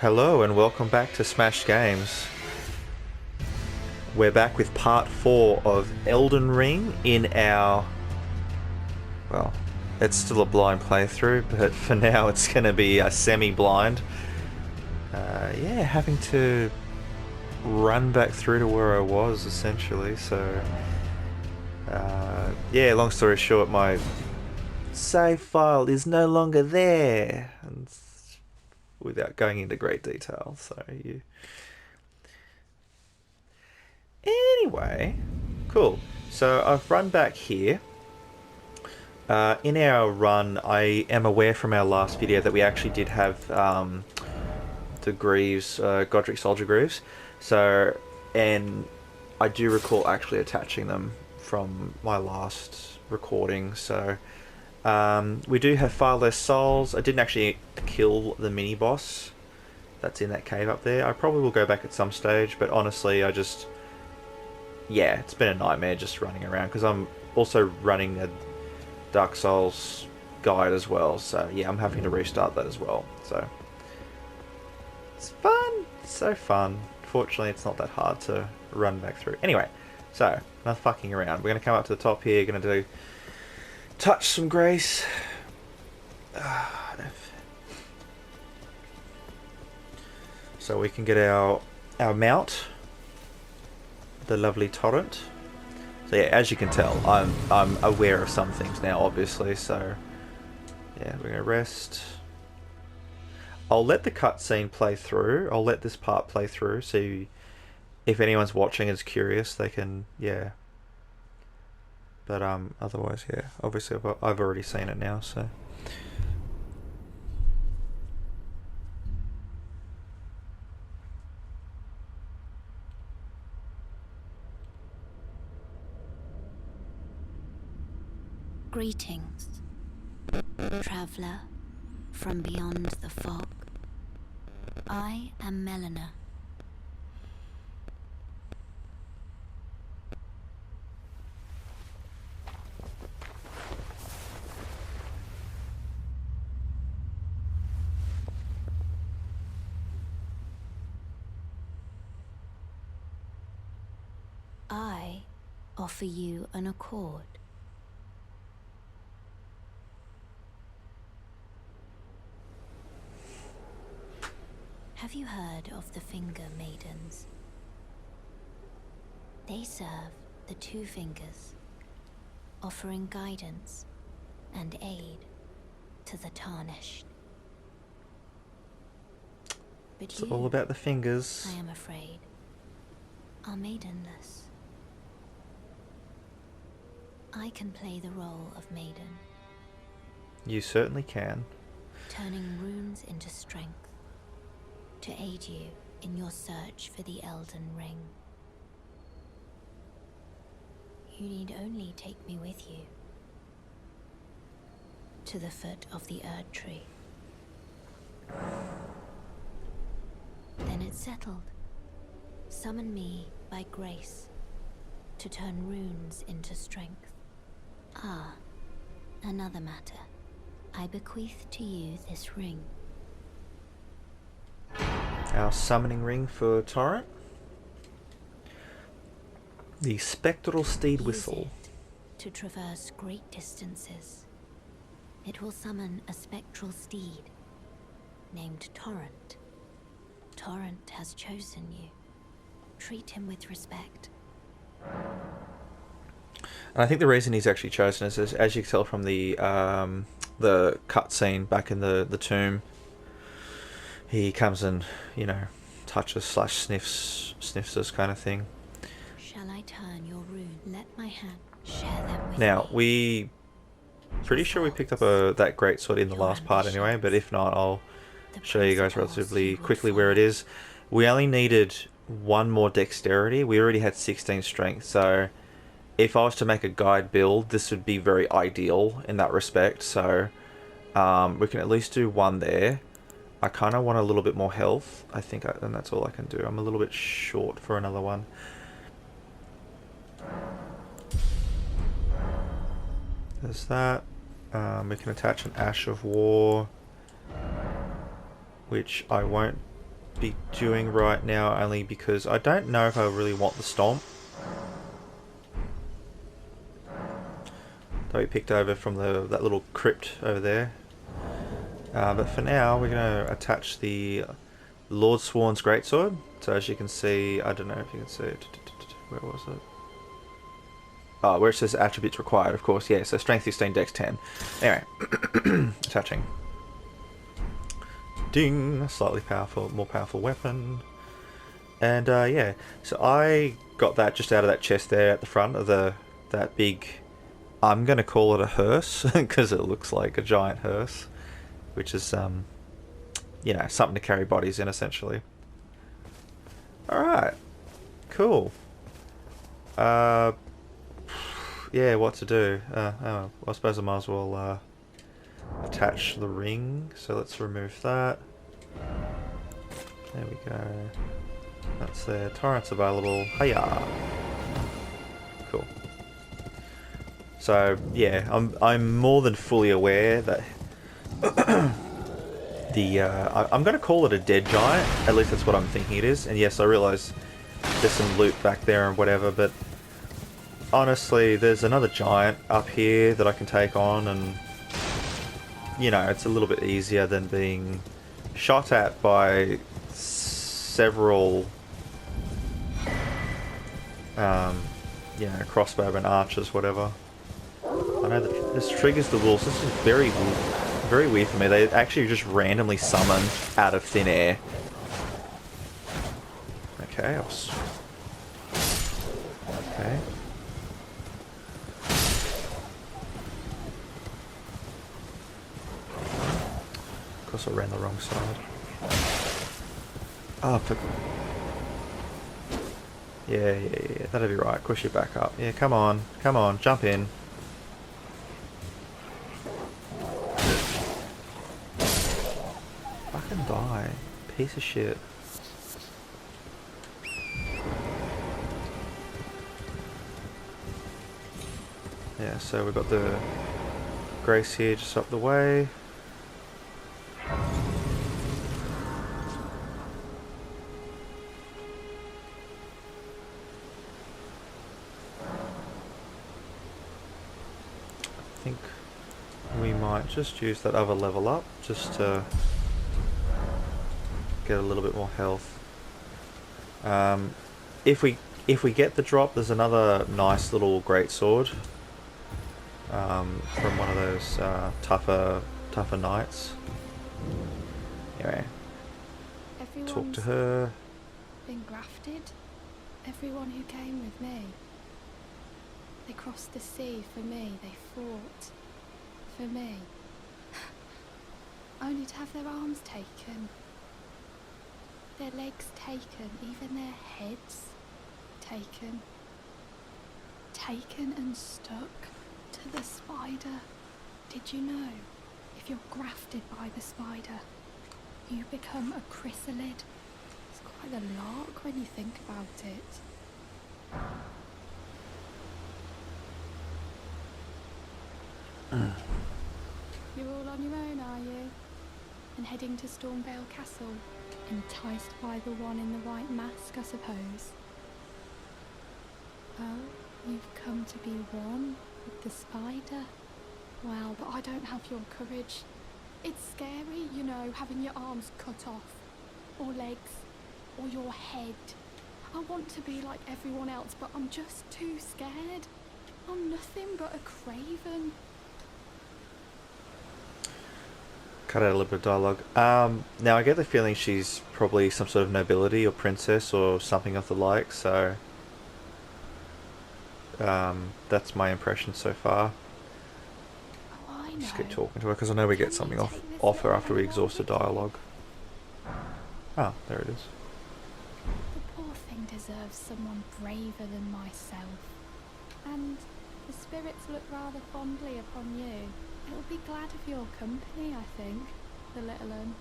Hello and welcome back to Smash Games. We're back with part 4 of Elden Ring in our... well, it's still a blind playthrough, but for now it's going to be a semi-blind. Yeah, having to run back through to where I was, essentially, so... yeah, long story short, my save file is no longer there. And without going into great detail, so you... Anyway, cool. So I've run back here. In our run, I am aware from our last video that we actually did have the Greaves, Godric Soldier Greaves. So, and I do recall actually attaching them from my last recording. So, we do have far less souls. I didn't actually kill the mini boss that's in that cave up there. I probably will go back at some stage, but honestly, I just... yeah, it's been a nightmare just running around, because I'm also running a Dark Souls guide as well, so yeah, I'm having to restart that as well, so it's fun, it's so fun. Fortunately, it's not that hard to run back through. Anyway, so, enough fucking around. We're going to come up to the top here, going to do touch some grace. So we can get our mount, the lovely Torrent. So yeah, as you can tell, I'm aware of some things now, obviously. So yeah, we're gonna rest. I'll let the cutscene play through. I'll let this part play through. So if anyone's watching is curious, they can, yeah. But otherwise, yeah. Obviously, I've already seen it now. So. Greetings, traveller from beyond the fog. I am Melina. I offer you an accord. Have you heard of the Finger Maidens? They serve the Two Fingers, offering guidance and aid to the tarnished. But It's all about the fingers. I am afraid, are maidenless. I can play the role of maiden. You certainly can. Turning runes into strength to aid you in your search for the Elden Ring. You need only take me with you to the foot of the Erd Tree. Then it's settled. Summon me by grace to turn runes into strength. Ah, another matter. I bequeath to you this ring. Our summoning ring for Torrent. The Spectral Steed Whistle. Use it to traverse great distances. It will summon a spectral steed named Torrent. Torrent has chosen you. Treat him with respect. And I think the reason he's actually chosen is, as you can tell from the cutscene back in the tomb, he comes and, you know, touches / sniffs us kind of thing. Shall I turn your rune? Let my hand share them with Now, me. we... pretty sure we picked up that greatsword in the last part anyway, but if not, I'll show you guys relatively quickly where it is. We only needed one more dexterity. We already had 16 strength, so if I was to make a guide build, this would be very ideal in that respect. So we can at least do one there. I kind of want a little bit more health. I think and that's all I can do. I'm a little bit short for another one. There's that. We can attach an Ash of War, which I won't be doing right now, only because I don't know if I really want the stomp that we picked over from that little crypt over there. But for now, we're going to attach the Lord Sworn's Greatsword. So as you can see, I don't know if you can see it. Where was it? Oh, where it says attributes required, of course. Yeah, so strength 16, dex 10. Anyway, attaching. Ding! Slightly powerful, more powerful weapon. And yeah, so I got that just out of that chest there at the front of that big. I'm gonna call it a hearse because it looks like a giant hearse, which is you know, something to carry bodies in essentially. All right, cool. Yeah, what to do? Oh, I suppose I might as well attach the ring. So let's remove that. There we go. That's there. Torrent's available. Hiya. Cool. So yeah, I'm more than fully aware that I'm going to call it a dead giant. At least that's what I'm thinking it is. And yes, I realise there's some loot back there and whatever, but honestly, there's another giant up here that I can take on, and you know, it's a little bit easier than being shot at by several you know, crossbowmen, archers, whatever. I know that this triggers the wolves. This is very weird for me. They actually just randomly summon out of thin air. Okay, okay. Of course I ran the wrong side. Oh, yeah, that'll be right. Push you back up. Yeah, come on, jump in. Fucking die, piece of shit. Yeah, so we've got the Grace here just up the way. I think we might just use that other level up just to get a little bit more health. If we get the drop, there's another nice little greatsword from one of those tougher knights. Anyway, talk to her. Been grafted. Everyone who came with me. They crossed the sea for me. They fought for me. Only to have their arms taken. Their legs taken. Even their heads taken. Taken and stuck to the spider. Did you know? If you're grafted by the spider, you become a chrysalid. It's quite a lark when you think about it. You're all on your own, are you? And heading to Stormhill Castle? Enticed by the one in the white mask, I suppose. Oh, you've come to be one with the spider? Well, but I don't have your courage. It's scary, you know, having your arms cut off. Or legs. Or your head. I want to be like everyone else, but I'm just too scared. I'm nothing but a craven. Cut out a little bit of dialogue. Now I get the feeling she's probably some sort of nobility or princess or something of the like, so that's my impression so far. Oh, I know. Just keep talking to her because I know we get something off her after we exhaust the dialogue. Ah, there it is. The poor thing deserves someone braver than myself. And the spirits look rather fondly upon you. It'll be glad of your company, I think, the little un.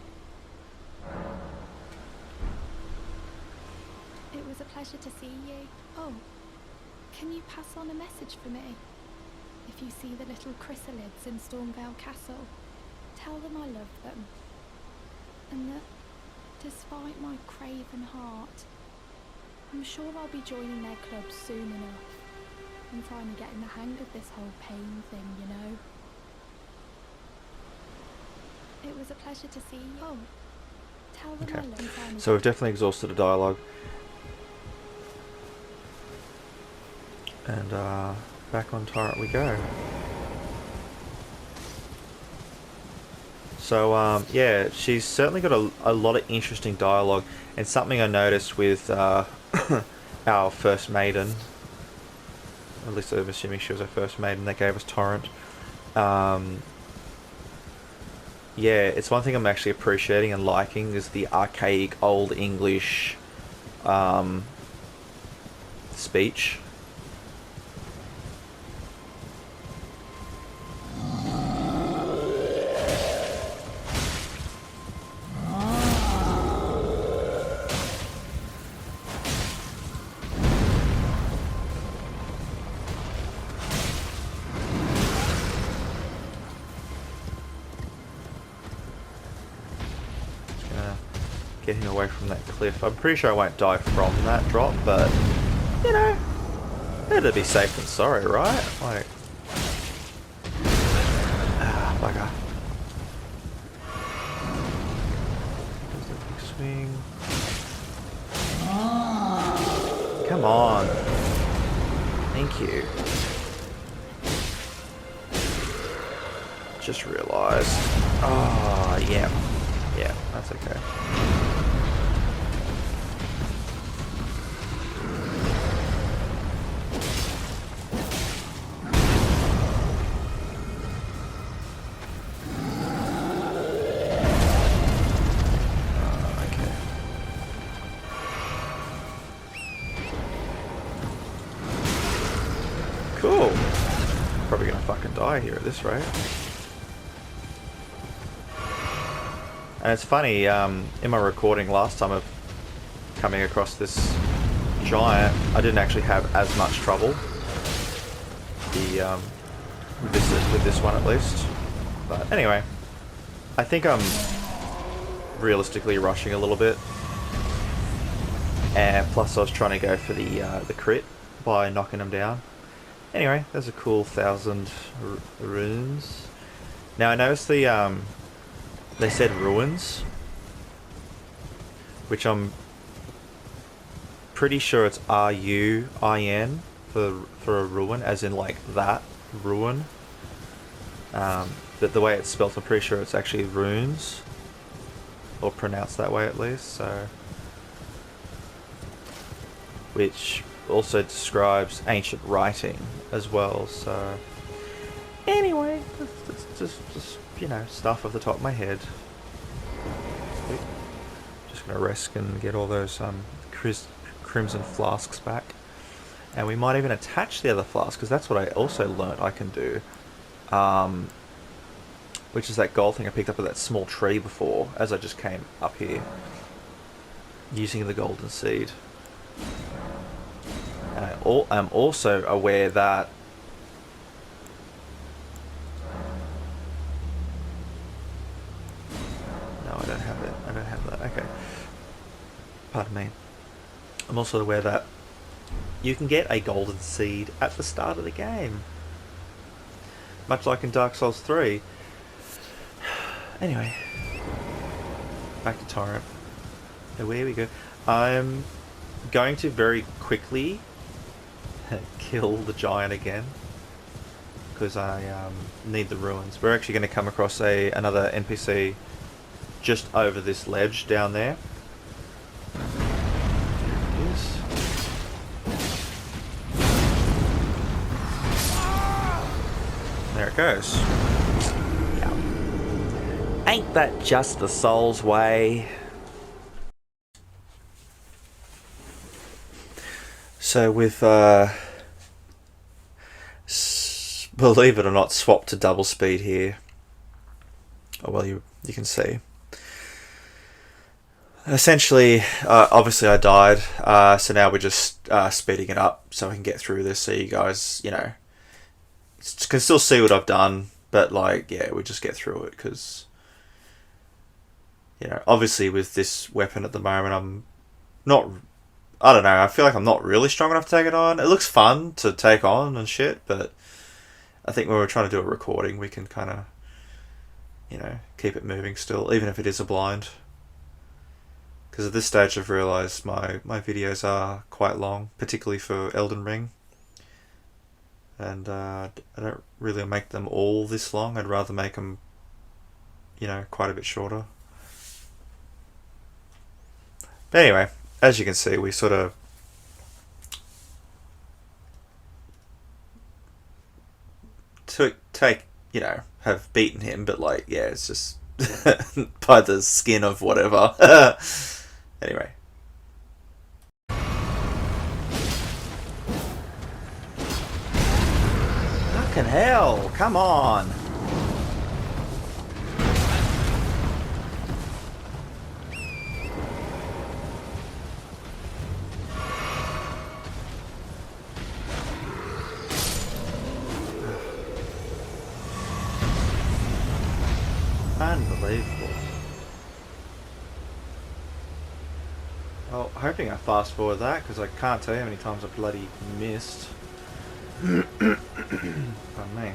It was a pleasure to see you. Oh, can you pass on a message for me? If you see the little chrysalids in Stormhill Castle, tell them I love them. And that satisfy my craven heart. I'm sure I'll be joining their club soon enough. I'm finally getting the hang of this whole pain thing, you know. It was a pleasure to see you. Oh, tell them Okay. my long time. So we've definitely exhausted the dialogue. And back on Torrent we go. So yeah, she's certainly got a lot of interesting dialogue, and something I noticed with our first maiden, at least I'm assuming she was our first maiden that gave us Torrent. Yeah, it's one thing I'm actually appreciating and liking is the archaic old English speech. Get him away from that cliff. I'm pretty sure I won't die from that drop, but you know, better be safe than sorry, right? Like, bugger. There's the big swing. Come on. Thank you. Just realised. Oh, yeah. Yeah, that's okay. Cool. Probably gonna fucking die here at this rate. And it's funny, in my recording last time of coming across this giant, I didn't actually have as much trouble. With this one at least. But anyway, I think I'm realistically rushing a little bit. And plus I was trying to go for the crit by knocking them down. Anyway, there's a cool 1,000 runes. Now I noticed they said ruins, which I'm pretty sure it's R-U-I-N for a ruin, as in like that ruin. But the way it's spelt, I'm pretty sure it's actually runes, or pronounced that way at least. So, which also describes ancient writing as well. So, anyway, just you know, stuff off the top of my head. Just gonna rest and get all those crimson flasks back, and we might even attach the other flask, because that's what I also learnt I can do, which is that gold thing I picked up at that small tree before as I just came up here, using the golden seed. And I'm also aware that I don't have it. I don't have that. Okay. Pardon me. I'm also aware that you can get a golden seed at the start of the game, much like in Dark Souls 3. Anyway, back to Torrent. Away we go. I'm going to very quickly kill the giant again, because I need the ruins. We're actually going to come across another NPC just over this ledge down there. There it is. There it goes. Yeah. Ain't that just the soul's way? So we've, believe it or not, swapped to double speed here. Oh well, you can see. Essentially, obviously I died, so now we're just speeding it up so we can get through this, so you guys, you know, can still see what I've done, but like, yeah, we just get through it, because you know, obviously with this weapon at the moment, I'm not. I don't know. I feel like I'm not really strong enough to take it on. It looks fun to take on and shit, but I think when we're trying to do a recording, we can kind of, you know, keep it moving still, even if it is a blind. Because at this stage I've realised my videos are quite long, particularly for Elden Ring. And I don't really make them all this long. I'd rather make them, you know, quite a bit shorter. But anyway, as you can see, we sort of you know, have beaten him, but like, yeah, it's just by the skin of whatever. Anyway. Fucking hell, come on. Unbelievable. Well, hoping I fast forward that, because I can't tell you how many times I bloody missed. Pardon me.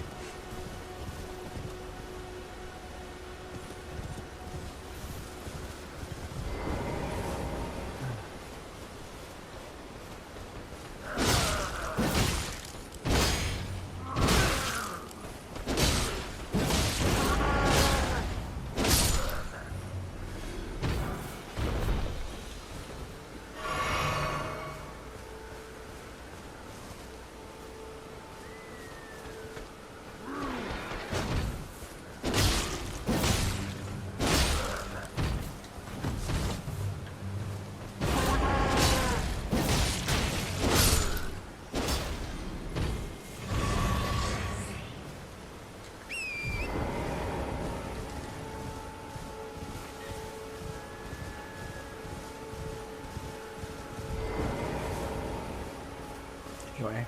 Anyway.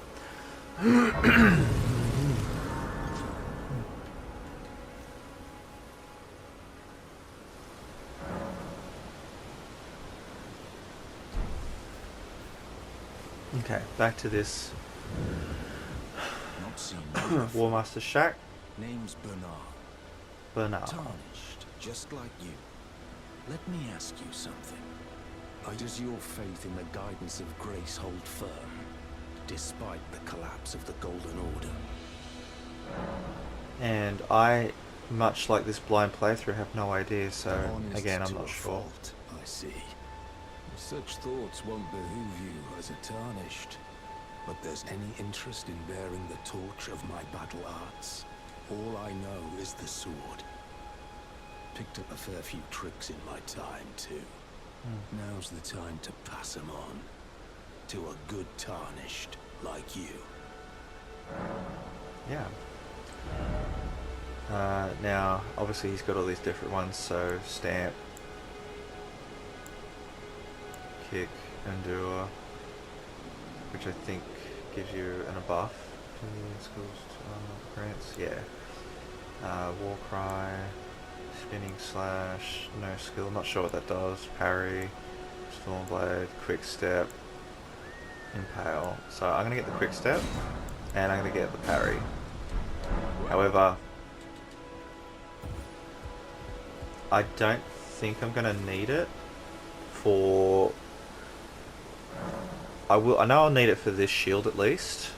Okay, back to this Not seen Warmasters Shack. Name's Bernahl. Bernahl. Tarnished, just like you. Let me ask you something. Does your faith in the guidance of grace hold firm, despite the collapse of the Golden Order? And I, much like this blind playthrough, have no idea, so Honest again, I'm to not a sure. fault, I see. Such thoughts won't behoove you as a Tarnished. But there's any interest in bearing the torch of my battle arts? All I know is the sword. Picked up a fair few tricks in my time, too. Now's the time to pass them on. To a good Tarnished like you. Yeah. Now, obviously he's got all these different ones, so stamp, kick, endure, which I think gives you a buff. Grants, yeah. War cry, spinning slash, no skill, not sure what that does. Parry, stormblade, quick step, impale. So I'm gonna get the quick step, and I'm gonna get the parry. However, I don't think I'm gonna need it for. I know I'll need it for this shield at least.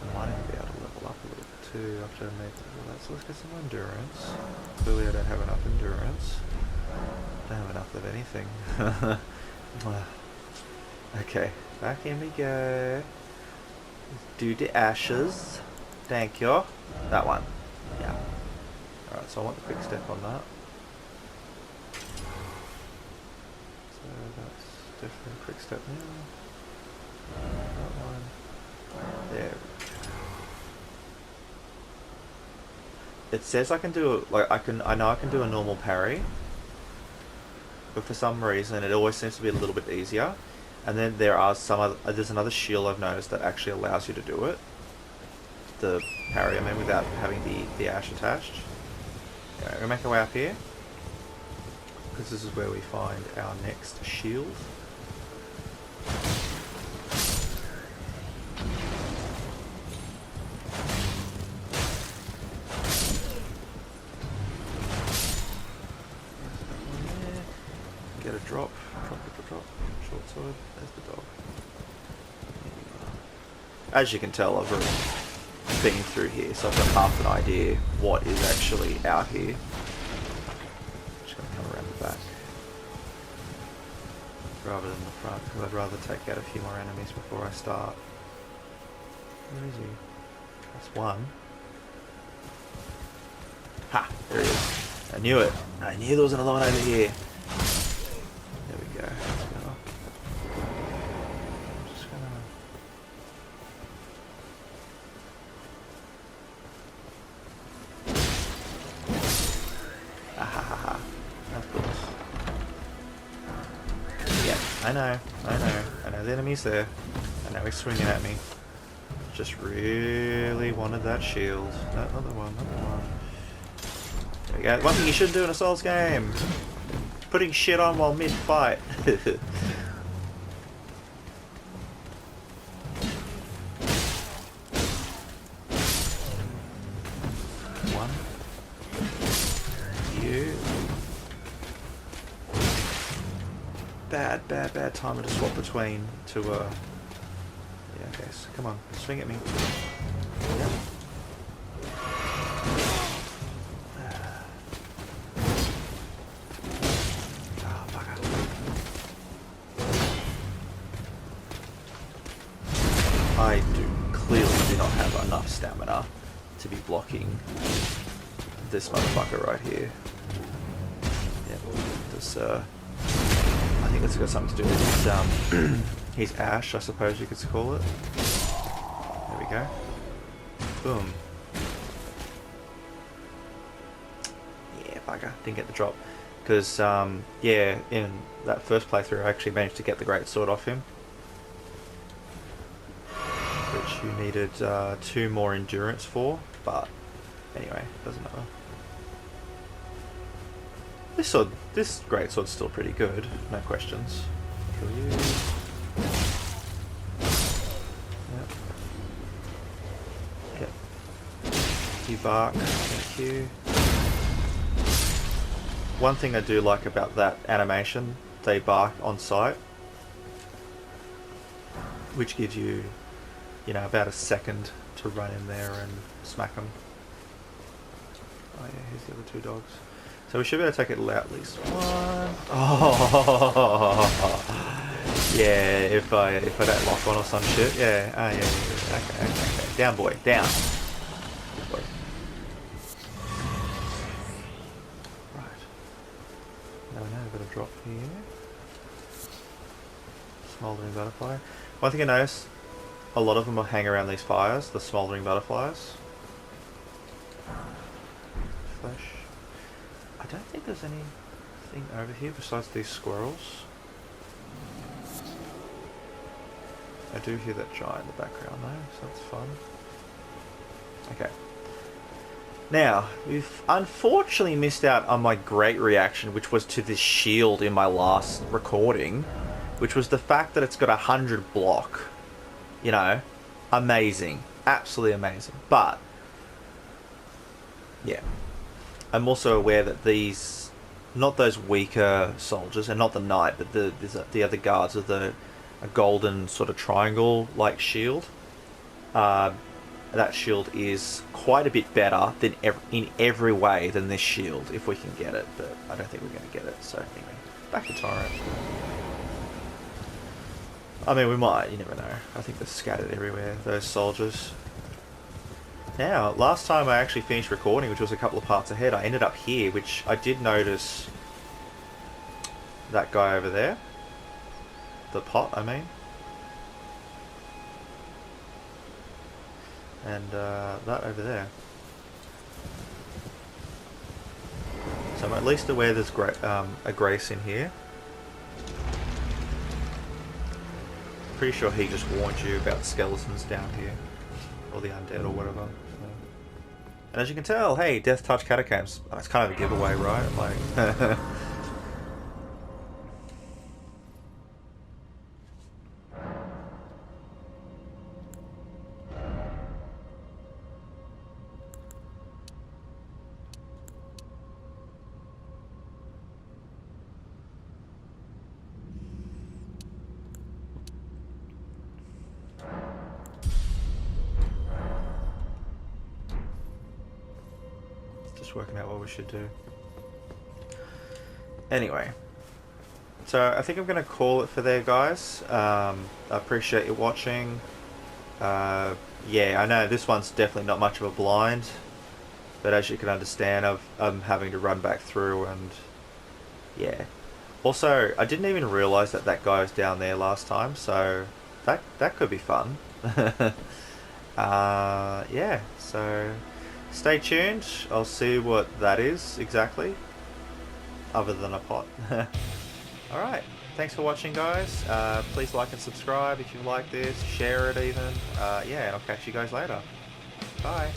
I might even be able to level up a little bit too after I make that. So let's get some endurance. Clearly, I don't have enough endurance. I don't have enough of anything. Okay, back in we go. Do the ashes. Thank you. That one. Yeah. Alright, so I want the quick step on that. So that's definitely a quick step now. That one. There we go. It says I can do I know I can do a normal parry, but for some reason it always seems to be a little bit easier. And then there are there's another shield I've noticed that actually allows you to do it. The parry, I mean, without having the ash attached. Anyway, we'll make our way up here. because this is where we find our next shield. Get a drop, drop, short sword, there's the dog. As you can tell, I've already been through here, so I've got half an idea what is actually out here. Just gonna come around the back rather than the front, because I'd rather take out a few more enemies before I start. Where is he? That's one. Ha! There he is. I knew it. I knew there was another one over here. There we go. Let's go. I'm just gonna... Ah ha ha ha. Of course. Yeah, I know. I know the enemy's there. I know he's swinging at me. Just really wanted that shield. No, not the one, not the one. There we go. One thing you shouldn't do in a Souls game. Putting shit on while mid-fight. One. You. Bad time to swap between to, yeah, okay, so come on, swing at me. Yep. I clearly do not have enough stamina to be blocking this motherfucker right here. Yep, this, I think it's got something to do with his, his Ash, I suppose you could call it. There we go. Boom. Yeah, bugger, didn't get the drop. Because, yeah, in that first playthrough I actually managed to get the great sword off him. Which you needed 2 more endurance for, but anyway, doesn't matter. This great sword's still pretty good, no questions. Kill you. Yep. You bark, thank you. One thing I do like about that animation, they bark on sight, which gives you, you know, about a second to run in there and smack them. Oh yeah, here's the other 2 dogs. So we should be able to take it out at least one. Oh yeah, if I don't lock on or some shit. Yeah, yeah. Okay. Down boy, down. Good boy. Right. Now we've got a drop here. Smouldering butterfly. One thing I noticed, a lot of them will hang around these fires, the smouldering butterflies. Flesh. I don't think there's anything over here besides these squirrels. I do hear that giant in the background though, so that's fun. Okay. Now, we've unfortunately missed out on my great reaction, which was to this shield in my last recording, which was the fact that it's got 100 block. You know, amazing. Absolutely amazing. But, yeah. I'm also aware that these, not those weaker soldiers, and not the knight, but the other guards with a golden sort of triangle-like shield. That shield is quite a bit better than in every way than this shield, if we can get it. But I don't think we're going to get it. So anyway, back to Torrent. I mean, we might, you never know. I think they're scattered everywhere, those soldiers. Now, last time I actually finished recording, which was a couple of parts ahead, I ended up here, which I did notice that guy over there. The pot, I mean. And that over there. So I'm at least aware there's a Grace in here. Pretty sure he just warned you about skeletons down here, or the undead or whatever. So. And as you can tell, hey, Death Touch Catacombs. It's kind of a giveaway, right? Like, Just working out what we should do. Anyway. So I think I'm going to call it for there, guys. I appreciate you watching. Yeah, I know this one's definitely not much of a blind. But as you can understand, I'm having to run back through and... Yeah. Also, I didn't even realise that that guy was down there last time, so that could be fun. Yeah, so stay tuned. I'll see what that is exactly, other than a pot. Alright, thanks for watching, guys. Please like and subscribe if you like this, share it even. Yeah, and I'll catch you guys later. Bye.